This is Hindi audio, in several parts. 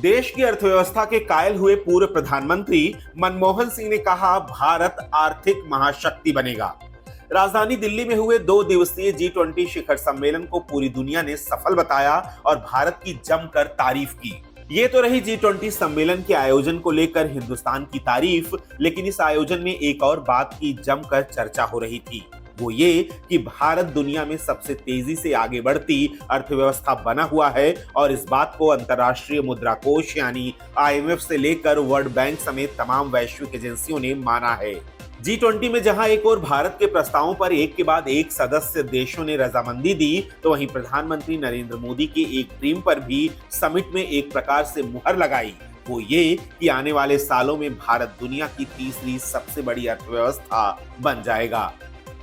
देश की अर्थव्यवस्था के कायल हुए पूर्व प्रधानमंत्री मनमोहन सिंह ने कहा, भारत आर्थिक महाशक्ति बनेगा। राजधानी दिल्ली में हुए 2 दिवसीय G20 शिखर सम्मेलन को पूरी दुनिया ने सफल बताया और भारत की जमकर तारीफ की। ये तो रही G20 सम्मेलन के आयोजन को लेकर हिंदुस्तान की तारीफ, लेकिन इस आयोजन में एक और बात की जमकर चर्चा हो रही थी। वो ये कि भारत दुनिया में सबसे तेजी से आगे बढ़ती अर्थव्यवस्था बना हुआ है और इस बात को अंतर्राष्ट्रीय मुद्रा कोष यानी IMF से लेकर वर्ल्ड बैंक समेत तमाम वैश्विक एजेंसियों ने माना है। G20 में जहां एक और भारत के प्रस्तावों पर एक के बाद एक सदस्य देशों ने रजामंदी दी, तो वहीं प्रधानमंत्री नरेंद्र मोदी के एक ड्रीम पर भी समिट में एक प्रकार से मुहर लगाई। वो ये कि आने वाले सालों में भारत दुनिया की तीसरी सबसे बड़ी अर्थव्यवस्था बन जाएगा।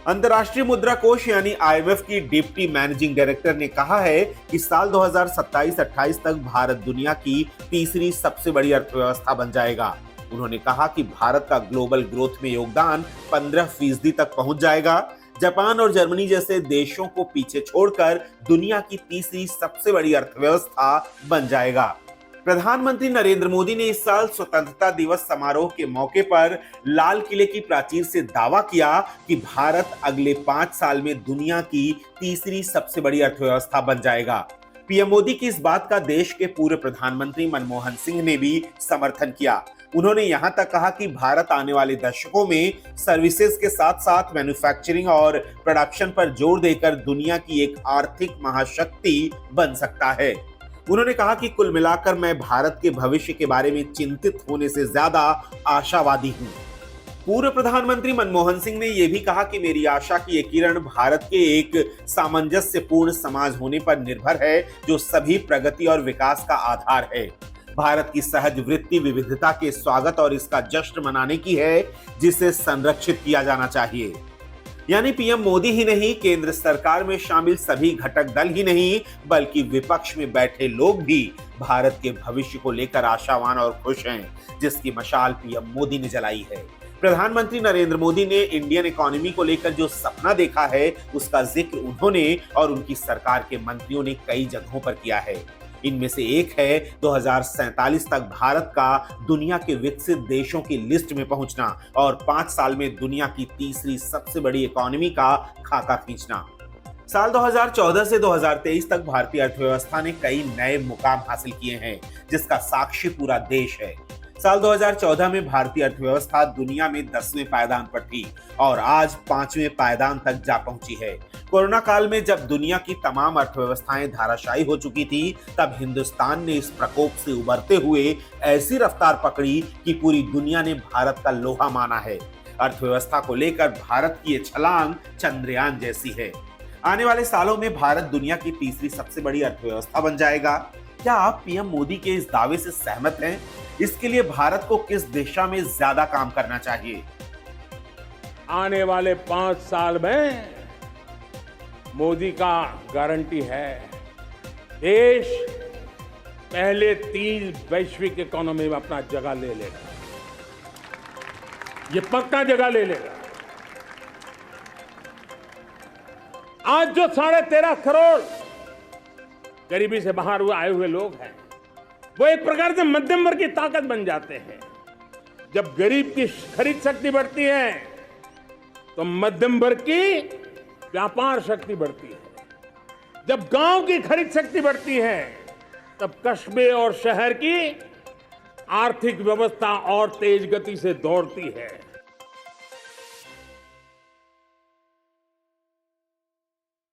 अंतर्राष्ट्रीय मुद्रा कोष यानी IMF की डिप्टी मैनेजिंग डायरेक्टर ने कहा है कि साल 2027-28 तक भारत दुनिया की तीसरी सबसे बड़ी अर्थव्यवस्था बन जाएगा। उन्होंने कहा कि भारत का ग्लोबल ग्रोथ में योगदान 15% तक पहुंच जाएगा। जापान और जर्मनी जैसे देशों को पीछे छोड़कर दुनिया की तीसरी सबसे बड़ी अर्थव्यवस्था बन जाएगा। प्रधानमंत्री नरेंद्र मोदी ने इस साल स्वतंत्रता दिवस समारोह के मौके पर लाल किले की प्राचीर से दावा किया कि भारत अगले 5 साल में दुनिया की तीसरी सबसे बड़ी अर्थव्यवस्था बन जाएगा। पीएम मोदी की इस बात का देश के पूर्व प्रधानमंत्री मनमोहन सिंह ने भी समर्थन किया। उन्होंने यहां तक कहा कि भारत आने वाले दशकों में सर्विसेज के साथ साथ मैन्युफैक्चरिंग और प्रोडक्शन पर जोर देकर दुनिया की एक आर्थिक महाशक्ति बन सकता है। उन्होंने कहा कि कुल मिलाकर मैं भारत के भविष्य के बारे में चिंतित होने से ज्यादा आशावादी हूं। पूर्व प्रधानमंत्री मनमोहन सिंह ने यह भी कहा कि मेरी आशा की ये किरण भारत के एक सामंजस्यपूर्ण समाज होने पर निर्भर है, जो सभी प्रगति और विकास का आधार है। भारत की सहज वृत्ति विविधता के स्वागत और इसका जश्न मनाने की है, जिसे संरक्षित किया जाना चाहिए। यानी पीएम मोदी ही नहीं, केंद्र सरकार में शामिल सभी घटक दल ही नहीं, बल्कि विपक्ष में बैठे लोग भी भारत के भविष्य को लेकर आशावान और खुश हैं, जिसकी मशाल पीएम मोदी ने जलाई है। प्रधानमंत्री नरेंद्र मोदी ने इंडियन इकोनॉमी को लेकर जो सपना देखा है, उसका जिक्र उन्होंने और उनकी सरकार के मंत्रियों ने कई जगहों पर किया है। इनमें से एक है 2047 तक भारत का दुनिया के विकसित देशों की लिस्ट में पहुंचना और 5 साल में दुनिया की तीसरी सबसे बड़ी इकोनॉमी का खाका खींचना। साल 2014 से 2023 तक भारतीय अर्थव्यवस्था ने कई नए मुकाम हासिल किए हैं, जिसका साक्षी पूरा देश है। साल 2014 में भारतीय अर्थव्यवस्था दुनिया में 10वें पायदान पर थी और आज 5वें पायदान तक जा पहुंची है। कोरोना काल में जब दुनिया की तमाम अर्थव्यवस्थाएं धाराशायी हो चुकी थी, तब हिंदुस्तान ने इस प्रकोप से उबरते हुए ऐसी रफ्तार पकड़ी कि पूरी दुनिया ने भारत का लोहा माना है। अर्थव्यवस्था को लेकर भारत की ये छलांग चंद्रयान जैसी है। आने वाले सालों में भारत दुनिया की तीसरी सबसे बड़ी अर्थव्यवस्था बन जाएगा। क्या आप पीएम मोदी के इस दावे से सहमत हैं? इसके लिए भारत को किस दिशा में ज्यादा काम करना चाहिए? आने वाले 5 साल में मोदी का गारंटी है, देश पहले 3 वैश्विक इकोनॉमी में अपना जगह ले लेगा। ये पक्का जगह ले लेगा। आज जो 13.5 करोड़ गरीबी से बाहर आए हुए लोग हैं, वो एक प्रकार से मध्यम वर्ग की ताकत बन जाते हैं। जब गरीब की खरीद शक्ति बढ़ती है, तो मध्यम वर्ग की व्यापार शक्ति बढ़ती है। जब गांव की खरीद शक्ति बढ़ती है, तब कस्बे और शहर की आर्थिक व्यवस्था और तेज गति से दौड़ती है।